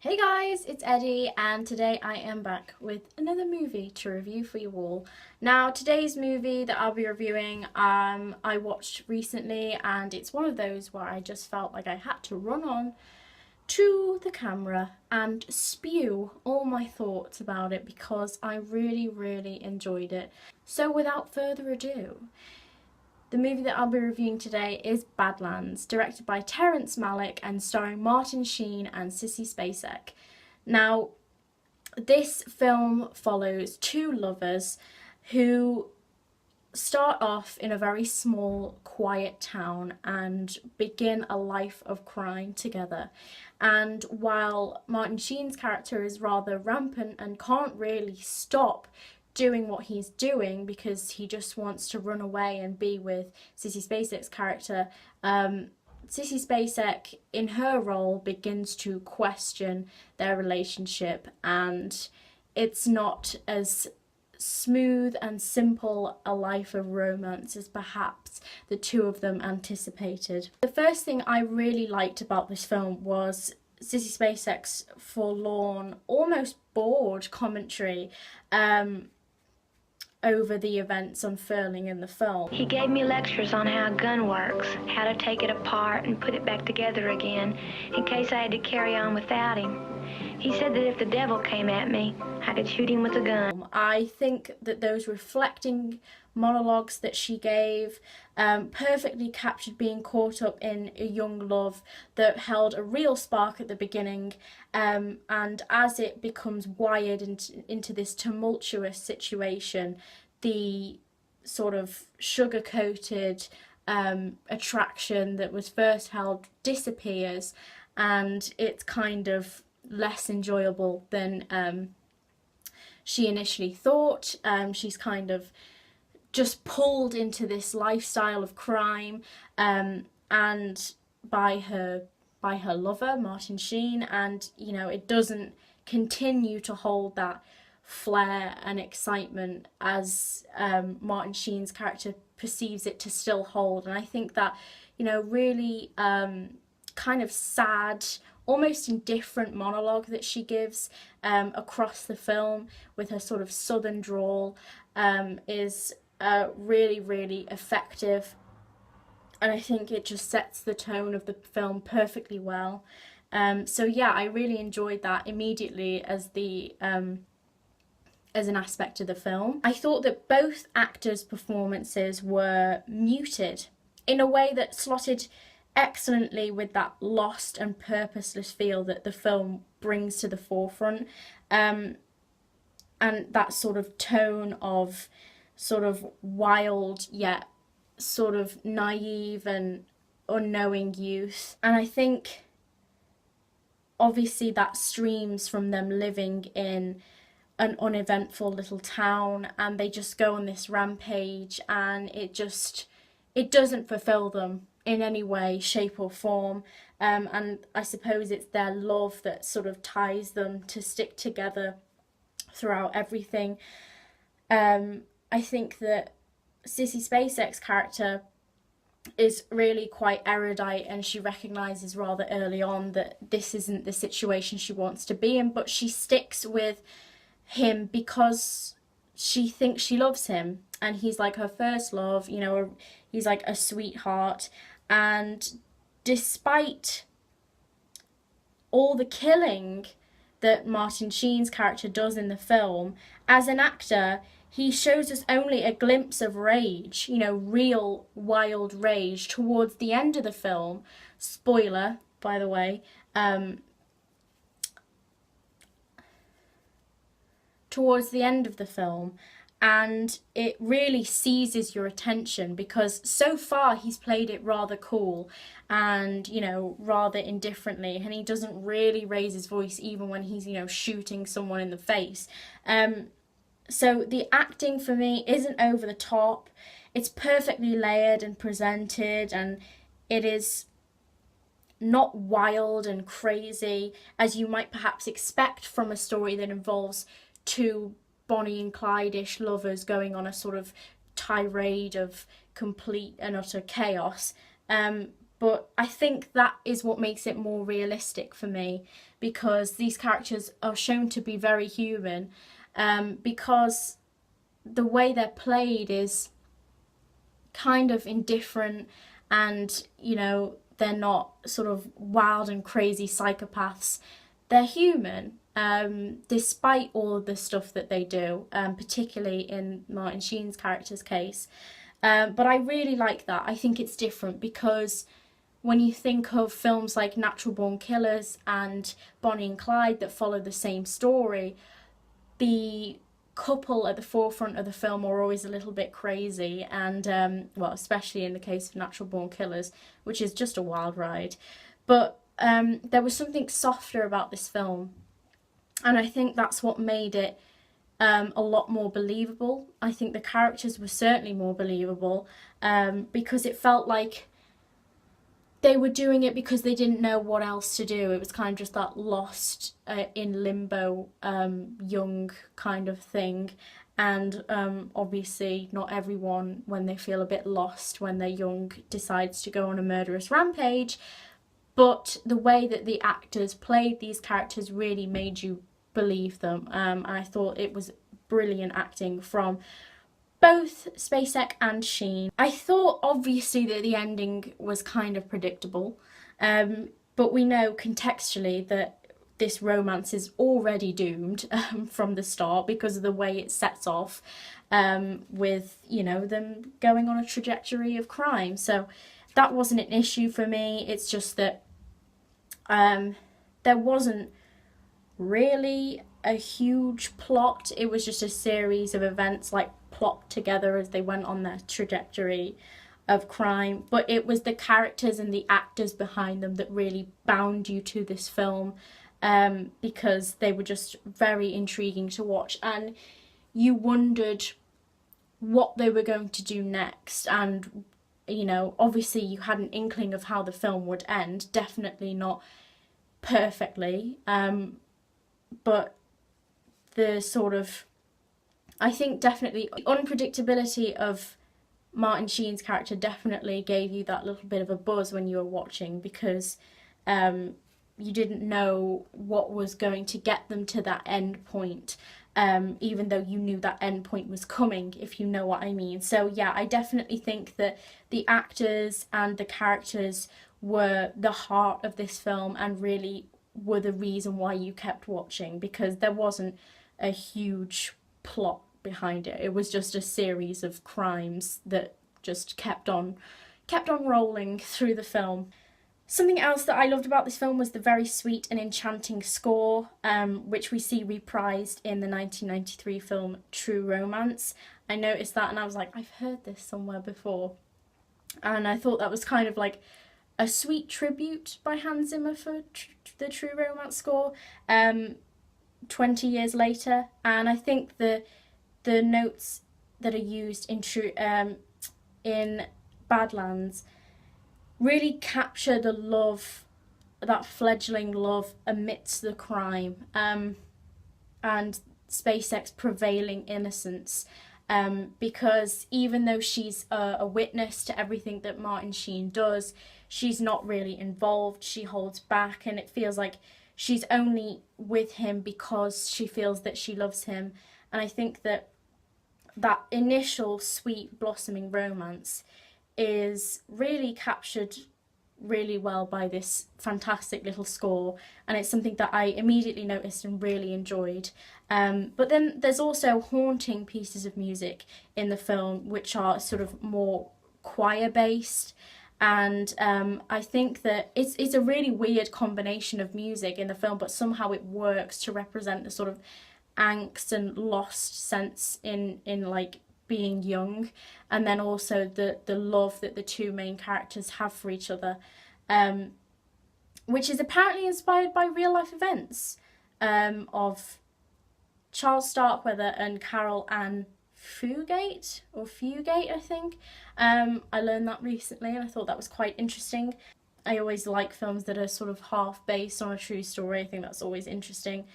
Hey guys, it's Eddie and today I am back with another movie to review for you all. Now today's movie that I'll be reviewing I watched recently and it's one of those where I just felt like I had to run on to the camera and spew all my thoughts about it because I really enjoyed it. So without further ado, the movie that I'll be reviewing today is Badlands, directed by Terrence Malick and starring Martin Sheen and Sissy Spacek. Now, this film follows two lovers who start off in a very small, quiet town and begin a life of crime together. And while Martin Sheen's character is rather rampant and can't really stop doing what he's doing because he just wants to run away and be with Sissy Spacek's character, Sissy Spacek in her role begins to question their relationship, and it's not as smooth and simple a life of romance as perhaps the two of them anticipated. The first thing I really liked about this film was Sissy Spacek's forlorn, almost bored commentary over the events unfurling in the film. He gave me lectures on how a gun works, how to take it apart and put it back together again, in case I had to carry on without him. He said that if the devil came at me, I could shoot him with a gun. I think that those reflecting monologues that she gave perfectly captured being caught up in a young love that held a real spark at the beginning, and as it becomes wired into this tumultuous situation, the sort of sugar-coated attraction that was first held disappears, and it's kind of less enjoyable than she initially thought. She's kind of just pulled into this lifestyle of crime, and by her lover Martin Sheen, and you know, it doesn't continue to hold that flair and excitement as Martin Sheen's character perceives it to still hold. And I think that, you know, really kind of sad, almost indifferent monologue that she gives across the film with her sort of southern drawl is really effective, and I think it just sets the tone of the film perfectly well. So yeah, I really enjoyed that immediately as an aspect of the film. I thought that both actors' performances were muted in a way that slotted excellently with that lost and purposeless feel that the film brings to the forefront, and that sort of tone of sort of wild yet sort of naive and unknowing youth. And I think obviously that streams from them living in an uneventful little town, and they just go on this rampage, and it doesn't fulfill them in any way, shape or form, and I suppose it's their love that sort of ties them to stick together throughout everything. I think that Sissy Spacek's character is really quite erudite, and she recognises rather early on that this isn't the situation she wants to be in, but she sticks with him because she thinks she loves him, and he's like her first love, you know, he's like a sweetheart. And despite all the killing that Martin Sheen's character does in the film, as an actor he shows us only a glimpse of rage, you know, real wild rage towards the end of the film. Spoiler, by the way. Towards the end of the film, and it really seizes your attention because so far he's played it rather cool and, you know, rather indifferently, and he doesn't really raise his voice even when he's, you know, shooting someone in the face. So the acting for me isn't over the top. It's perfectly layered and presented, and it is not wild and crazy as you might perhaps expect from a story that involves two Bonnie and Clyde-ish lovers going on a sort of tirade of complete and utter chaos. but I think that is what makes it more realistic for me, because these characters are shown to be very human, because the way they're played is kind of indifferent, and they're not sort of wild and crazy psychopaths. They're human, despite all of the stuff that they do, particularly in Martin Sheen's character's case. But I really like that. I think it's different because when you think of films like Natural Born Killers and Bonnie and Clyde that follow the same story, the couple at the forefront of the film are always a little bit crazy, and well, especially in the case of Natural Born Killers, which is just a wild ride. But there was something softer about this film, and I think that's what made it a lot more believable. I think the characters were certainly more believable, because it felt like they were doing it because they didn't know what else to do. It was kind of just that lost in limbo, young kind of thing. And obviously, not everyone, when they feel a bit lost when they're young, decides to go on a murderous rampage. But the way that the actors played these characters really made you believe them. And I thought it was brilliant acting from both Spacek and Sheen. I thought obviously that the ending was kind of predictable, but we know contextually that this romance is already doomed from the start because of the way it sets off, with them going on a trajectory of crime. So that wasn't an issue for me. It's just that there wasn't really a huge plot. It was just a series of events like plopped together as they went on their trajectory of crime. But it was the characters and the actors behind them that really bound you to this film, because they were just very intriguing to watch, and you wondered what they were going to do next. And obviously you had an inkling of how the film would end, definitely not perfectly, but the sort of, I think definitely the unpredictability of Martin Sheen's character definitely gave you that little bit of a buzz when you were watching, because you didn't know what was going to get them to that end point, even though you knew that end point was coming, if you know what I mean. So yeah, I definitely think that the actors and the characters were the heart of this film and really were the reason why you kept watching, because there wasn't a huge plot behind it. It was just a series of crimes that just kept on rolling through the film. Something else that I loved about this film was the very sweet and enchanting score, which we see reprised in the 1993 film True Romance. I noticed that and I was like, I've heard this somewhere before. And I thought that was kind of like a sweet tribute by Hans Zimmer for the True Romance score, 20 years later. And I think the notes that are used in Badlands really capture the love, that fledgling love amidst the crime, and Spacek's prevailing innocence, because even though she's a witness to everything that Martin Sheen does, she's not really involved. She holds back, and it feels like she's only with him because she feels that she loves him. And I think that initial sweet blossoming romance is really captured really well by this fantastic little score, and it's something that I immediately noticed and really enjoyed. But then there's also haunting pieces of music in the film which are sort of more choir based, and I think that it's a really weird combination of music in the film, but somehow it works to represent the sort of angst and lost sense in like being young, and then also the love that the two main characters have for each other, which is apparently inspired by real life events, of Charles Starkweather and Carol Ann Fugate, I think. I learned that recently and I thought that was quite interesting. I always like films that are sort of half based on a true story. I think that's always interesting.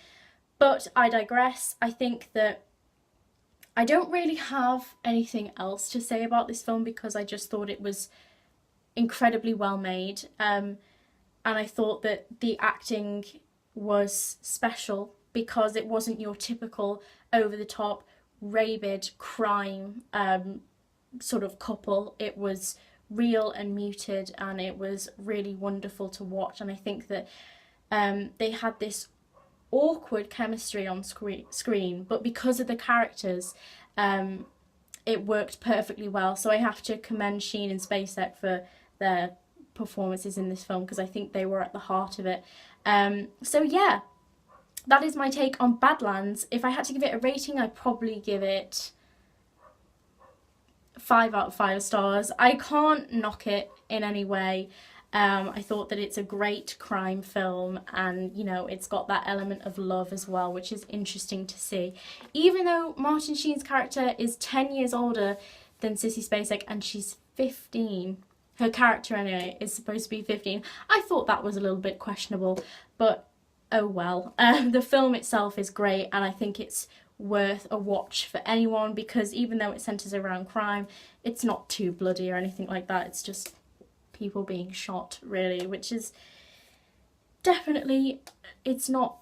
But I digress. I think that I don't really have anything else to say about this film because I just thought it was incredibly well made. And I thought that the acting was special because it wasn't your typical over the top, rabid crime sort of couple. It was real and muted, and it was really wonderful to watch. And I think that they had this awkward chemistry on screen, but because of the characters, it worked perfectly well. So I have to commend Sheen and Spacek for their performances in this film, because I think they were at the heart of it. So yeah, that is my take on Badlands. If I had to give it a rating, I'd probably give it 5 out of 5 stars. I can't knock it in any way. I thought that it's a great crime film, and you know, it's got that element of love as well, which is interesting to see. Even though Martin Sheen's character is 10 years older than Sissy Spacek, and she's 15. Her character anyway is supposed to be 15. I thought that was a little bit questionable, but oh well. The film itself is great, and I think it's worth a watch for anyone, because even though it centres around crime, it's not too bloody or anything like that. It's just people being shot, really, which is definitely, it's not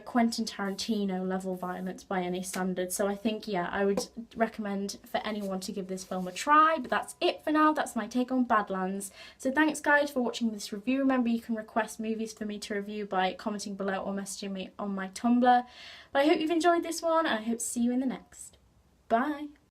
Quentin Tarantino level violence by any standards. So I think, yeah, I would recommend for anyone to give this film a try. But that's it for now. That's my take on Badlands. So thanks guys for watching this review. Remember, you can request movies for me to review by commenting below or messaging me on my Tumblr. But I hope you've enjoyed this one, and I hope to see you in the next. Bye.